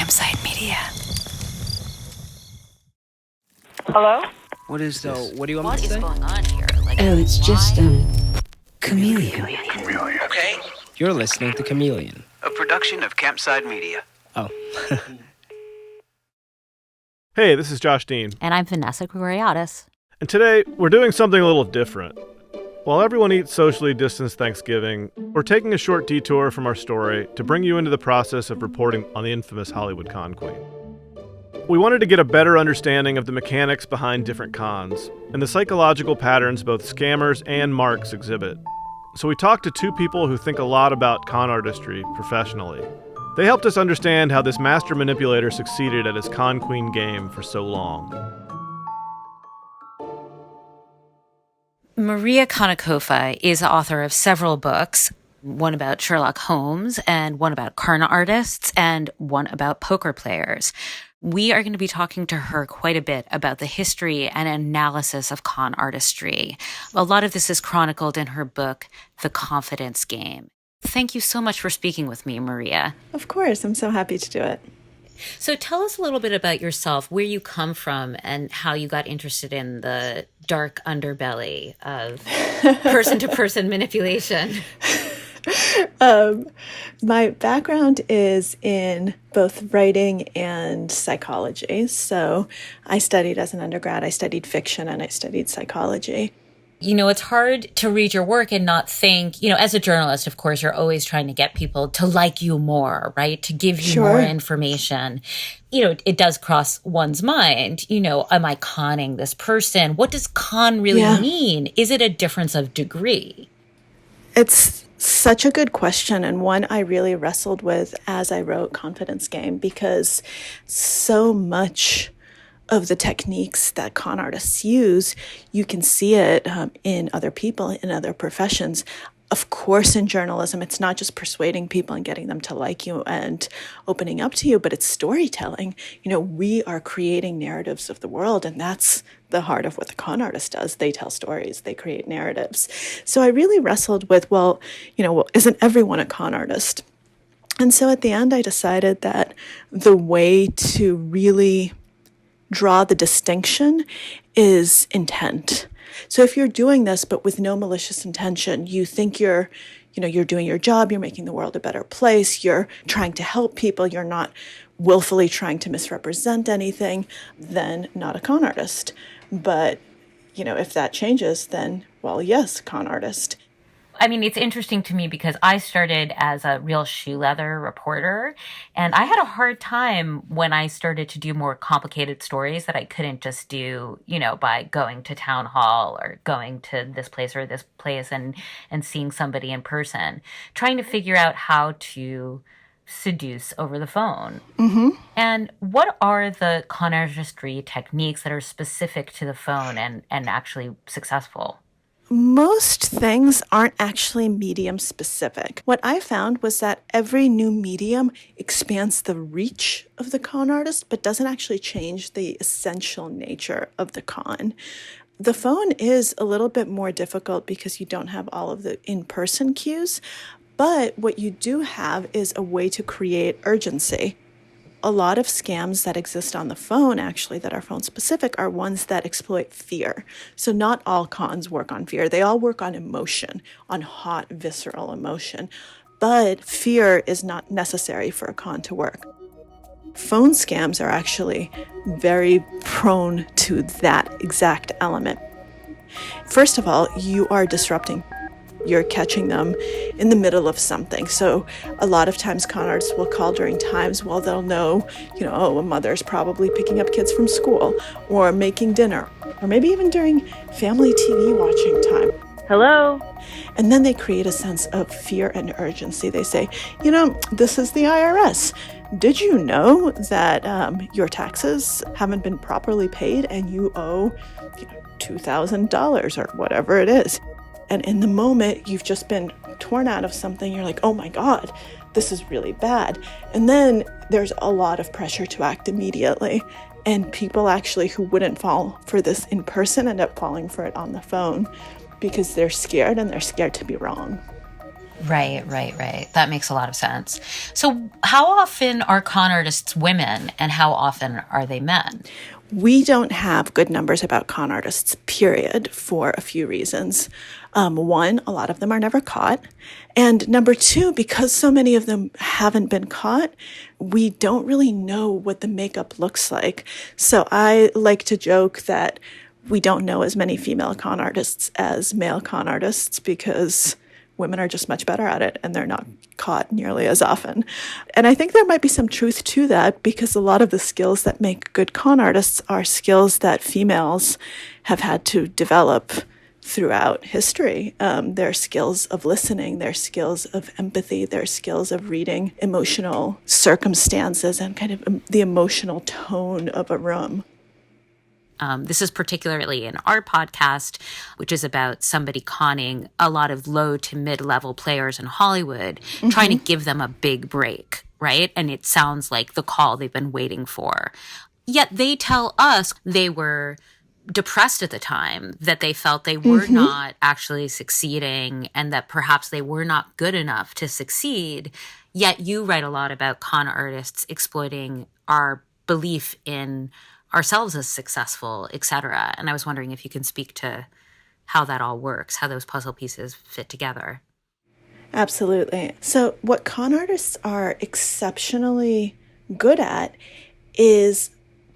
Campsite Media. Hello? What is this? What do you want What me to is say? going on here? It's just, Chameleon. Okay. You're listening to Chameleon. A production of Campside Media. Oh. Hey, this is Josh Dean. And I'm Vanessa Gregoriadis. And today, we're doing something a little different. While everyone eats socially distanced Thanksgiving, we're taking a short detour from our story to bring you into the process of reporting on the infamous Hollywood con queen. We wanted to get a better understanding of the mechanics behind different cons and the psychological patterns both scammers and marks exhibit. So we talked to two people who think a lot about con artistry professionally. They helped us understand how this master manipulator succeeded at his con queen game for so long. Maria Konnikova is the author of several books, one about Sherlock Holmes and one about con artists and one about poker players. We are going to be talking to her quite a bit about the history and analysis of con artistry. A lot of this is chronicled in her book, The Confidence Game. Thank you so much for speaking with me, Maria. Of course, I'm so happy to do it. So tell us a little bit about yourself, where you come from, and how you got interested in the dark underbelly of person-to-person manipulation. My background is in both writing and psychology. So I studied as an undergrad, I studied fiction and I studied psychology. You know, it's hard to read your work and not think, as a journalist, of course, you're always trying to get people to like you more, right? To give you more information. It does cross one's mind, am I conning this person? What does con really mean? Is it a difference of degree? It's such a good question, and one I really wrestled with as I wrote Confidence Game, because so much of the techniques that con artists use, you can see it in other people, in other professions. Of course, in journalism, it's not just persuading people and getting them to like you and opening up to you, but it's storytelling. We are creating narratives of the world, and that's the heart of what the con artist does. They tell stories, they create narratives. So I really wrestled with, isn't everyone a con artist? And so at the end, I decided that the way to really draw the distinction is intent. So if you're doing this, but with no malicious intention, you think you're doing your job, you're making the world a better place, you're trying to help people, you're not willfully trying to misrepresent anything, then not a con artist. But, if that changes, then, yes, con artist. I mean, it's interesting to me because I started as a real shoe leather reporter, and I had a hard time when I started to do more complicated stories that I couldn't just do, by going to town hall or going to this place or this place and seeing somebody in person, trying to figure out how to seduce over the phone. Mm-hmm. And what are the con artistry techniques that are specific to the phone and actually successful? Most things aren't actually medium specific. What I found was that every new medium expands the reach of the con artist, but doesn't actually change the essential nature of the con. The phone is a little bit more difficult because you don't have all of the in-person cues, but what you do have is a way to create urgency. A lot of scams that exist on the phone, actually, that are phone specific, are ones that exploit fear. So not all cons work on fear. They all work on emotion, on hot, visceral emotion. But fear is not necessary for a con to work. Phone scams are actually very prone to that exact element. First of all, you are disrupting. You're catching them in the middle of something. So a lot of times con artists will call during times while they'll know, a mother's probably picking up kids from school or making dinner, or maybe even during family TV watching time. Hello? And then they create a sense of fear and urgency. They say, this is the IRS. Did you know that your taxes haven't been properly paid and you owe $2,000 or whatever it is? And in the moment, you've just been torn out of something. You're like, oh my God, this is really bad. And then there's a lot of pressure to act immediately. And people actually who wouldn't fall for this in person end up falling for it on the phone because they're scared and they're scared to be wrong. Right. That makes a lot of sense. So how often are con artists women and how often are they men? We don't have good numbers about con artists, period, for a few reasons. One, a lot of them are never caught. And number two, because so many of them haven't been caught, we don't really know what the makeup looks like. So I like to joke that we don't know as many female con artists as male con artists because women are just much better at it and they're not caught nearly as often. And I think there might be some truth to that because a lot of the skills that make good con artists are skills that females have had to develop throughout history. Their skills of listening, their skills of empathy, their skills of reading emotional circumstances and kind of the emotional tone of a room. This is particularly in our podcast, which is about somebody conning a lot of low to mid-level players in Hollywood, trying to give them a big break, right? And it sounds like the call they've been waiting for. Yet they tell us they were depressed at the time, that they felt they were not actually succeeding and that perhaps they were not good enough to succeed. Yet you write a lot about con artists exploiting our belief in ourselves as successful, etc. And I was wondering if you can speak to how that all works, how those puzzle pieces fit together. Absolutely. So what con artists are exceptionally good at is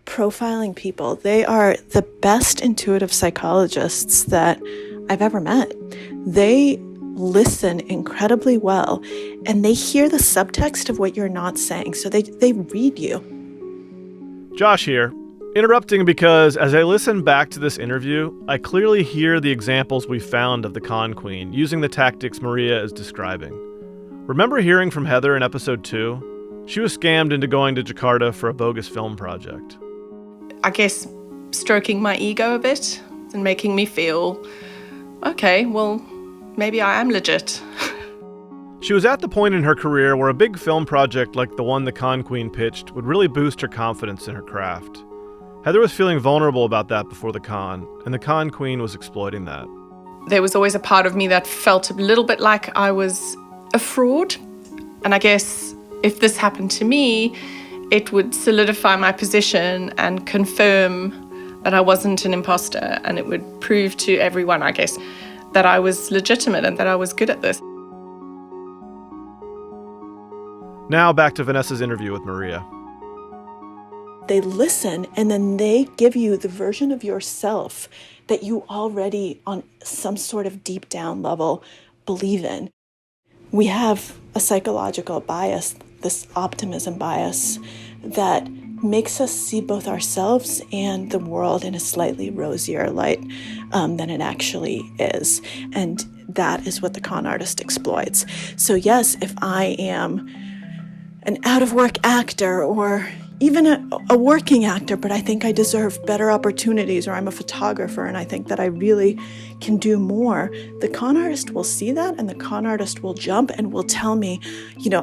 profiling people. They are the best intuitive psychologists that I've ever met. They listen incredibly well and they hear the subtext of what you're not saying. So they read you. Josh here. Interrupting because as I listen back to this interview, I clearly hear the examples we found of the con queen using the tactics Maria is describing. Remember hearing from Heather in episode 2? She was scammed into going to Jakarta for a bogus film project. I guess stroking my ego a bit and making me feel, okay, well, maybe I am legit. She was at the point in her career where a big film project like the one the con queen pitched would really boost her confidence in her craft. Heather was feeling vulnerable about that before the con, and the con queen was exploiting that. There was always a part of me that felt a little bit like I was a fraud. And I guess if this happened to me, it would solidify my position and confirm that I wasn't an imposter. And it would prove to everyone, I guess, that I was legitimate and that I was good at this. Now back to Vanessa's interview with Maria. They listen and then they give you the version of yourself that you already on some sort of deep down level believe in. We have a psychological bias, this optimism bias, that makes us see both ourselves and the world in a slightly rosier light than it actually is. And that is what the con artist exploits. So yes, if I am an out-of-work actor or even a working actor, but I think I deserve better opportunities, or I'm a photographer and I think that I really can do more, the con artist will see that and the con artist will jump and will tell me,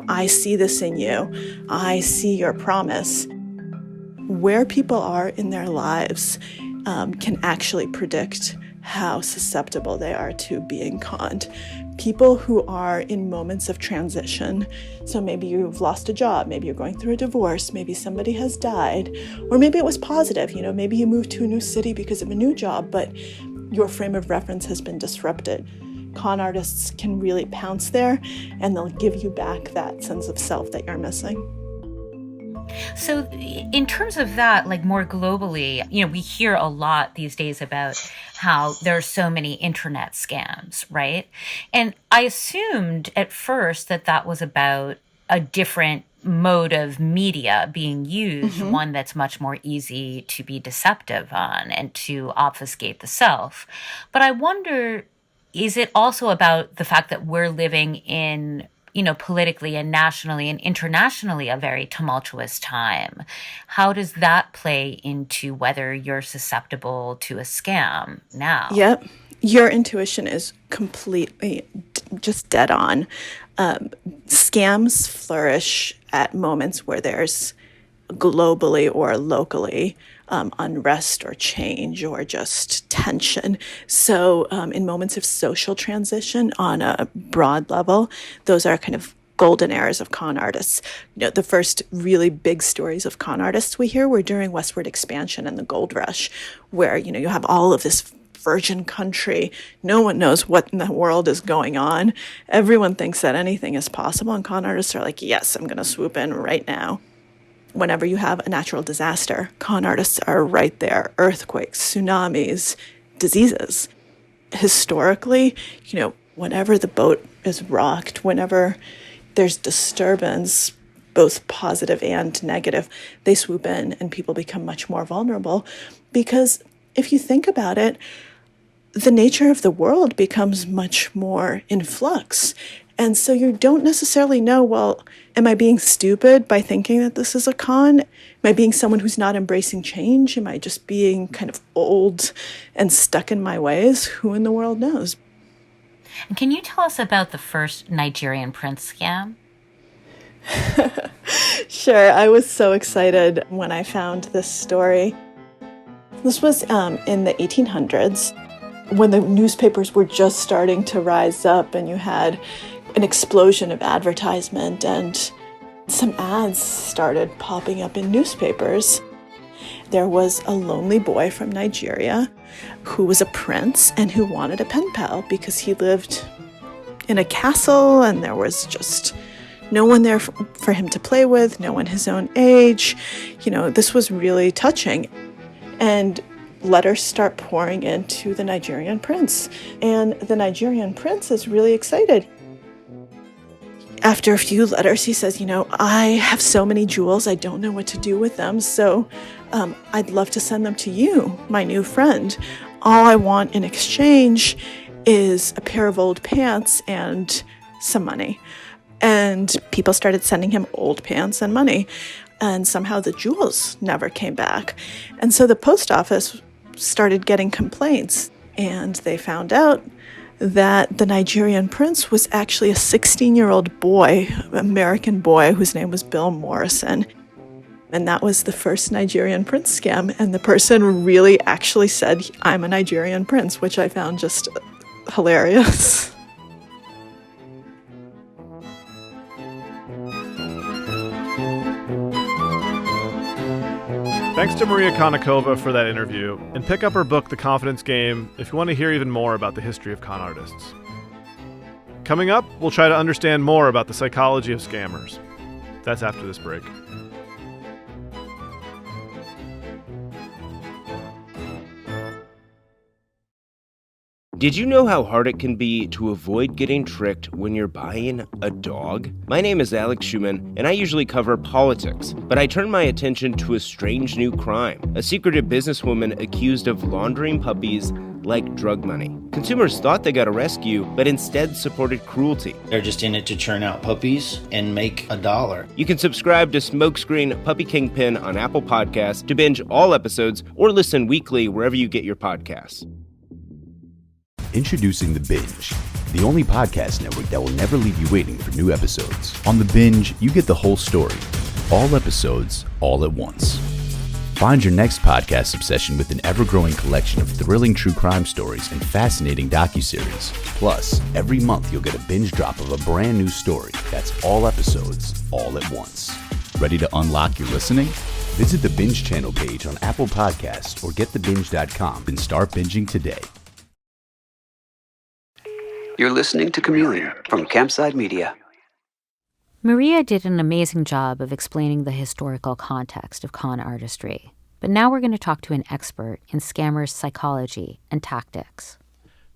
I see this in you. I see your promise. Where people are in their lives can actually predict how susceptible they are to being conned. People who are in moments of transition, so maybe you've lost a job, maybe you're going through a divorce, maybe somebody has died, or maybe it was positive, maybe you moved to a new city because of a new job, but your frame of reference has been disrupted. Con artists can really pounce there, and they'll give you back that sense of self that you're missing. So in terms of that, like more globally, we hear a lot these days about how there are so many internet scams, right? And I assumed at first that was about a different mode of media being used, one that's much more easy to be deceptive on and to obfuscate the self. But I wonder, is it also about the fact that we're living in politically and nationally and internationally a very tumultuous time? How does that play into whether you're susceptible to a scam now? Yep. Your intuition is completely just dead on. Scams flourish at moments where there's globally or locally, unrest or change or just tension. So in moments of social transition on a broad level, those are kind of golden eras of con artists. The first really big stories of con artists we hear were during westward expansion and the gold rush, where, you have all of this virgin country. No one knows what in the world is going on. Everyone thinks that anything is possible, and con artists are like, yes, I'm going to swoop in right now. Whenever you have a natural disaster, con artists are right there. Earthquakes, tsunamis, diseases. Historically, whenever the boat is rocked, whenever there's disturbance, both positive and negative, they swoop in and people become much more vulnerable. Because if you think about it, the nature of the world becomes much more in flux. And so you don't necessarily know, well, am I being stupid by thinking that this is a con? Am I being someone who's not embracing change? Am I just being kind of old and stuck in my ways? Who in the world knows? And can you tell us about the first Nigerian prince scam? Sure. I was so excited when I found this story. This was in the 1800s, when the newspapers were just starting to rise up, and you had an explosion of advertisement, and some ads started popping up in newspapers. There was a lonely boy from Nigeria who was a prince and who wanted a pen pal because he lived in a castle and there was just no one there for him to play with, no one his own age. This was really touching. And letters start pouring into the Nigerian prince. And the Nigerian prince is really excited. After a few letters, he says, I have so many jewels, I don't know what to do with them, so I'd love to send them to you, my new friend. All I want in exchange is a pair of old pants and some money. And people started sending him old pants and money, and somehow the jewels never came back. And so the post office started getting complaints, and they found out that the Nigerian prince was actually a 16-year-old boy, American boy, whose name was Bill Morrison. And that was the first Nigerian prince scam. And the person really actually said, I'm a Nigerian prince, which I found just hilarious. Thanks to Maria Konnikova for that interview, and pick up her book, The Confidence Game, if you want to hear even more about the history of con artists. Coming up, we'll try to understand more about the psychology of scammers. That's after this break. Did you know how hard it can be to avoid getting tricked when you're buying a dog? My name is Alex Schumann, and I usually cover politics, but I turned my attention to a strange new crime, a secretive businesswoman accused of laundering puppies like drug money. Consumers thought they got a rescue, but instead supported cruelty. They're just in it to churn out puppies and make $1. You can subscribe to Smokescreen Puppy Kingpin on Apple Podcasts to binge all episodes or listen weekly wherever you get your podcasts. Introducing The Binge, the only podcast network that will never leave you waiting for new episodes. On The Binge, you get the whole story, all episodes, all at once. Find your next podcast obsession with an ever-growing collection of thrilling true crime stories and fascinating docuseries. Plus, every month you'll get a binge drop of a brand new story that's all episodes, all at once. Ready to unlock your listening? Visit the Binge channel page on Apple Podcasts or getthebinge.com and start binging today. You're listening to Chameleon from Campside Media. Maria did an amazing job of explaining the historical context of con artistry. But now we're going to talk to an expert in scammers' psychology and tactics.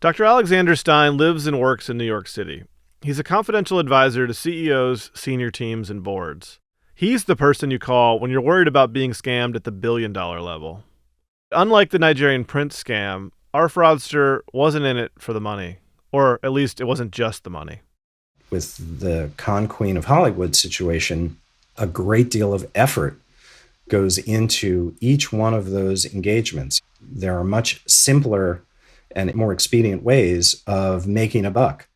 Dr. Alexander Stein lives and works in New York City. He's a confidential advisor to CEOs, senior teams, and boards. He's the person you call when you're worried about being scammed at the billion-dollar level. Unlike the Nigerian prince scam, our fraudster wasn't in it for the money. Or at least it wasn't just the money. With the con queen of Hollywood situation, a great deal of effort goes into each one of those engagements. There are much simpler and more expedient ways of making a buck.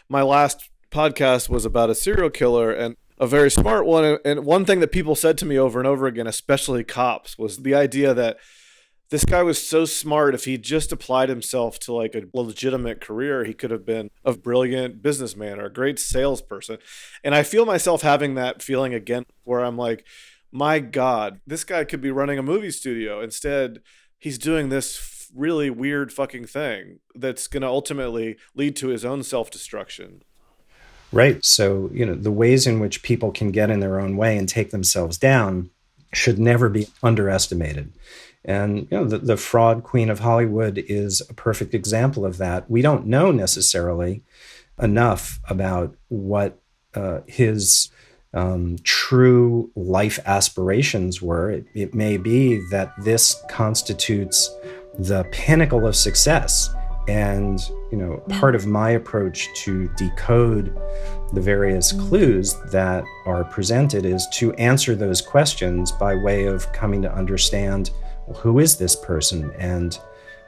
My last podcast was about a serial killer, and a very smart one. And one thing that people said to me over and over again, especially cops, was the idea that this guy was so smart. If he just applied himself to like a legitimate career, he could have been a brilliant businessman or a great salesperson. And I feel myself having that feeling again, where I'm like, my God, this guy could be running a movie studio. Instead, he's doing this really weird fucking thing that's going to ultimately lead to his own self-destruction. Right. So, the ways in which people can get in their own way and take themselves down should never be underestimated. And, the fraud queen of Hollywood is a perfect example of that. We don't know necessarily enough about what his true life aspirations were. It may be that this constitutes the pinnacle of success. And, part of my approach to decode the various clues that are presented is to answer those questions by way of coming to understand, well, who is this person and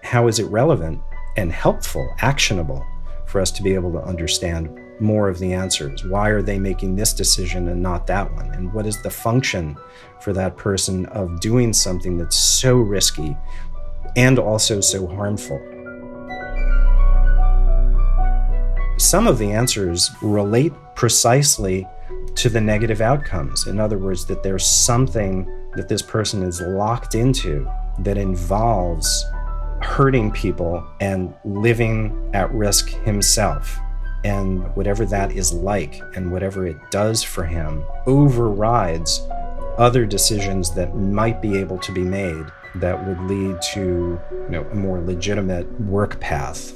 how is it relevant and helpful, actionable for us to be able to understand more of the answers. Why are they making this decision and not that one? And what is the function for that person of doing something that's so risky and also so harmful? Some of the answers relate precisely to the negative outcomes. In other words, that there's something that this person is locked into that involves hurting people and living at risk himself. And whatever that is like and whatever it does for him overrides other decisions that might be able to be made that would lead to, a more legitimate work path.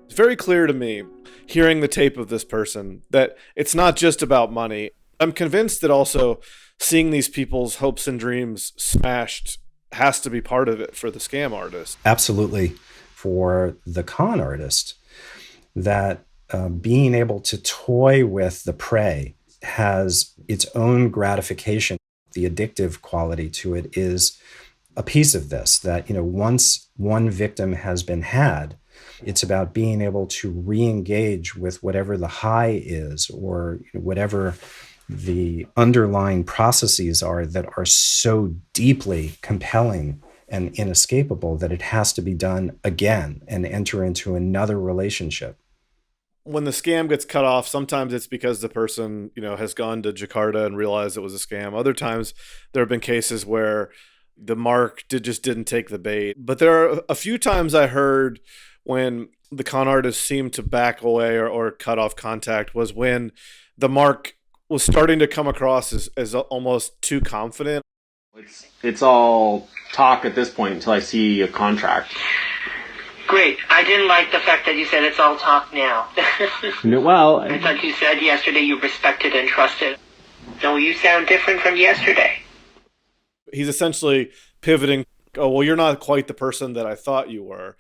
It's very clear to me, hearing the tape of this person, that it's not just about money. I'm convinced that also seeing these people's hopes and dreams smashed has to be part of it for the scam artist. Absolutely. For the con artist, that being able to toy with the prey has its own gratification. The addictive quality to it is a piece of this, that, once one victim has been had, it's about being able to re-engage with whatever the high is or whatever the underlying processes are that are so deeply compelling and inescapable that it has to be done again and enter into another relationship. When the scam gets cut off, sometimes it's because the person, has gone to Jakarta and realized it was a scam. Other times there have been cases where the mark just didn't take the bait. But there are a few times I heard when the con artist seemed to back away or cut off contact was when the mark was starting to come across as almost too confident. It's all talk at this point until I see a contract. Great. I didn't like the fact that you said it's all talk now. Well, I thought you said yesterday you respected and trusted. No, you sound different from yesterday. He's essentially pivoting. Oh, well, you're not quite the person that I thought you were.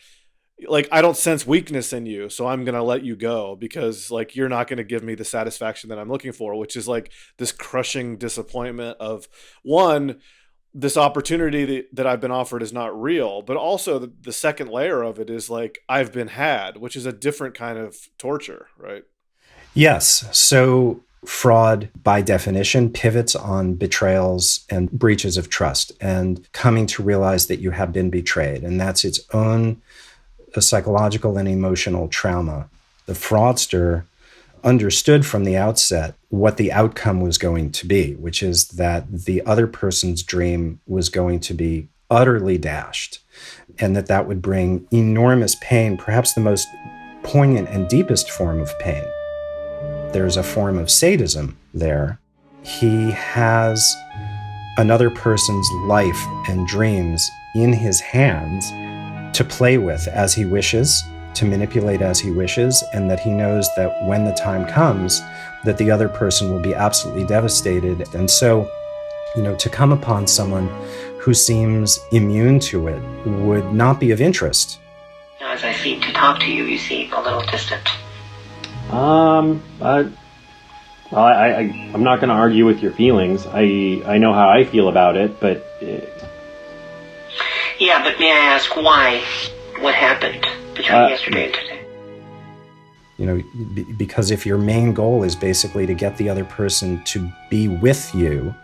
Like, I don't sense weakness in you, so I'm going to let you go because, like, you're not going to give me the satisfaction that I'm looking for, which is like this crushing disappointment of, one, this opportunity that I've been offered is not real, but also the second layer of it is like, I've been had, which is a different kind of torture, right? Yes. So fraud, by definition, pivots on betrayals and breaches of trust and coming to realize that you have been betrayed. And that's its own psychological and emotional trauma. The fraudster understood from the outset what the outcome was going to be, which is that the other person's dream was going to be utterly dashed, and that would bring enormous pain, perhaps the most poignant and deepest form of pain. There's a form of sadism there. He has another person's life and dreams in his hands to play with as he wishes, to manipulate as he wishes, and that he knows that when the time comes, that the other person will be absolutely devastated. And so, to come upon someone who seems immune to it would not be of interest. As I seem to talk to you, you seem a little distant. I'm not going to argue with your feelings. I know how I feel about it, but... Yeah, but may I ask why? What happened between yesterday and today? Because if your main goal is basically to get the other person to be with you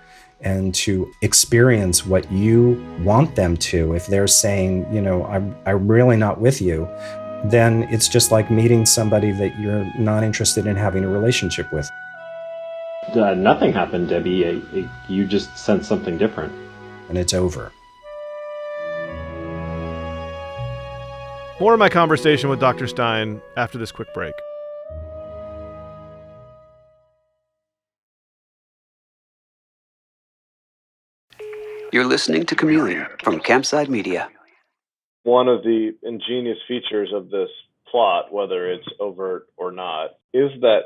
and to experience what you want them to, if they're saying, I'm really not with you, then it's just like meeting somebody that you're not interested in having a relationship with. Nothing happened, Debbie. You just sensed something different. And it's over. More of my conversation with Dr. Stein after this quick break. You're listening to Chameleon from Campside Media. One of the ingenious features of this plot, whether it's overt or not, is that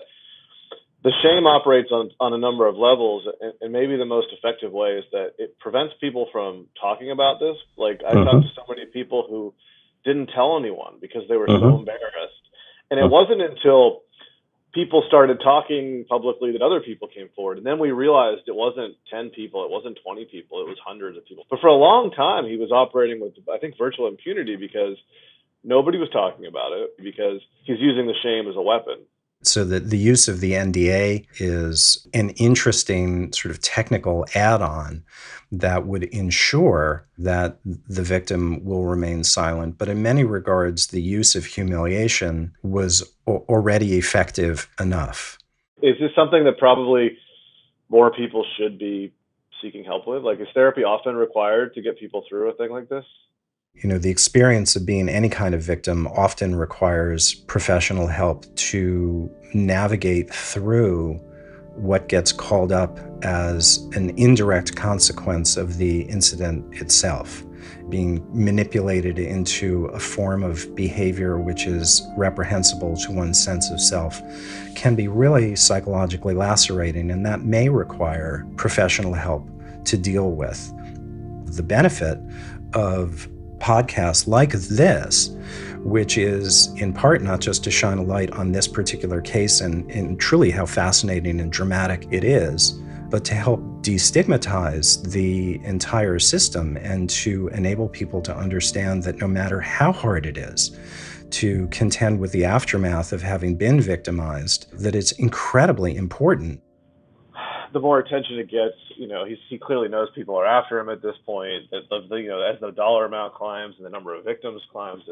the shame operates on a number of levels, and maybe the most effective way is that it prevents people from talking about this. Like, I talked to so many people who didn't tell anyone because they were so embarrassed. And it wasn't until people started talking publicly that other people came forward. And then we realized it wasn't 10 people, it wasn't 20 people, it was hundreds of people. But for a long time, he was operating with, I think, virtual impunity because nobody was talking about it, because he's using the shame as a weapon. So the use of the NDA is an interesting sort of technical add-on that would ensure that the victim will remain silent. But in many regards, the use of humiliation was already effective enough. Is this something that probably more people should be seeking help with? Like, is therapy often required to get people through a thing like this? The experience of being any kind of victim often requires professional help to navigate through what gets called up as an indirect consequence of the incident itself, being manipulated into a form of behavior which is reprehensible to one's sense of self, can be really psychologically lacerating, and that may require professional help to deal with. The benefit of podcasts like this, which is in part not just to shine a light on this particular case and truly how fascinating and dramatic it is, but to help destigmatize the entire system and to enable people to understand that no matter how hard it is to contend with the aftermath of having been victimized, that it's incredibly important. The more attention it gets, he clearly knows people are after him at this point. That as the dollar amount climbs and the number of victims climbs,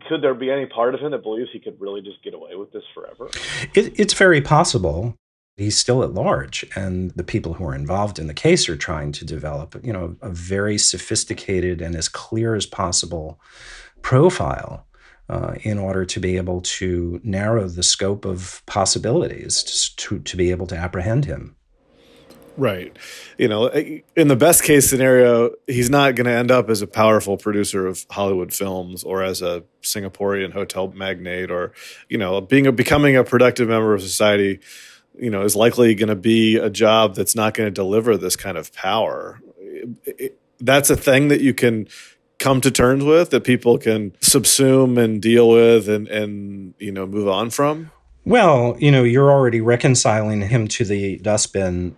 could there be any part of him that believes he could really just get away with this forever? It's very possible. He's still at large, and the people who are involved in the case are trying to develop, a very sophisticated and as clear as possible profile in order to be able to narrow the scope of possibilities to be able to apprehend him. Right. In the best case scenario, he's not going to end up as a powerful producer of Hollywood films or as a Singaporean hotel magnate or, becoming a productive member of society, is likely going to be a job that's not going to deliver this kind of power. That's a thing that you can come to terms with, that people can subsume and deal with and move on from? Well, you're already reconciling him to the dustbin.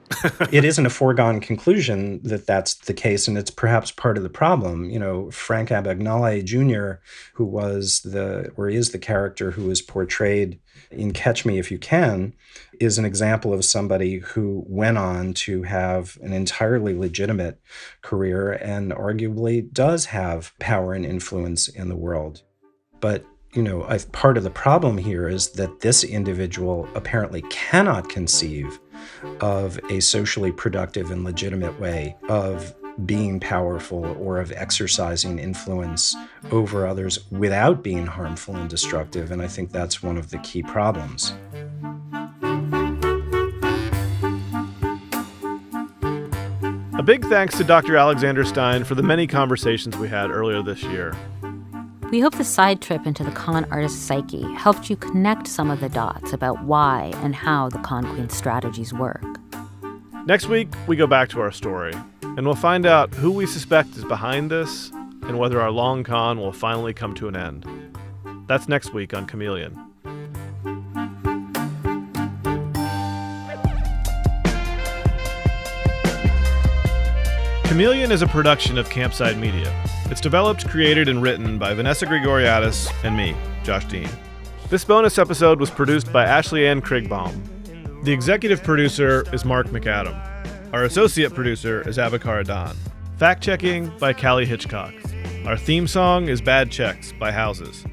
It isn't a foregone conclusion that that's the case, and it's perhaps part of the problem. Frank Abagnale Jr., who is the character who is portrayed in Catch Me If You Can, is an example of somebody who went on to have an entirely legitimate career and arguably does have power and influence in the world. But part of the problem here is that this individual apparently cannot conceive of a socially productive and legitimate way of being powerful or of exercising influence over others without being harmful and destructive. And I think that's one of the key problems. A big thanks to Dr. Alexander Stein for the many conversations we had earlier this year. We hope the side trip into the con artist's psyche helped you connect some of the dots about why and how the con queen's strategies work. Next week, we go back to our story, and we'll find out who we suspect is behind this and whether our long con will finally come to an end. That's next week on Chameleon. Chameleon is a production of Campside Media. It's developed, created, and written by Vanessa Grigoriadis and me, Josh Dean. This bonus episode was produced by Ashley Ann Krigbaum. The executive producer is Mark McAdam. Our associate producer is Abakar Adan. Fact-checking by Callie Hitchcock. Our theme song is Bad Checks by Houses.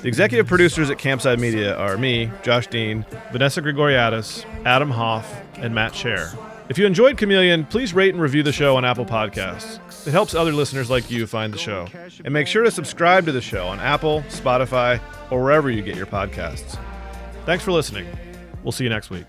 The executive producers at Campside Media are me, Josh Dean, Vanessa Gregoriadis, Adam Hoff, and Matt Scher. If you enjoyed Chameleon, please rate and review the show on Apple Podcasts. It helps other listeners like you find the show. And make sure to subscribe to the show on Apple, Spotify, or wherever you get your podcasts. Thanks for listening. We'll see you next week.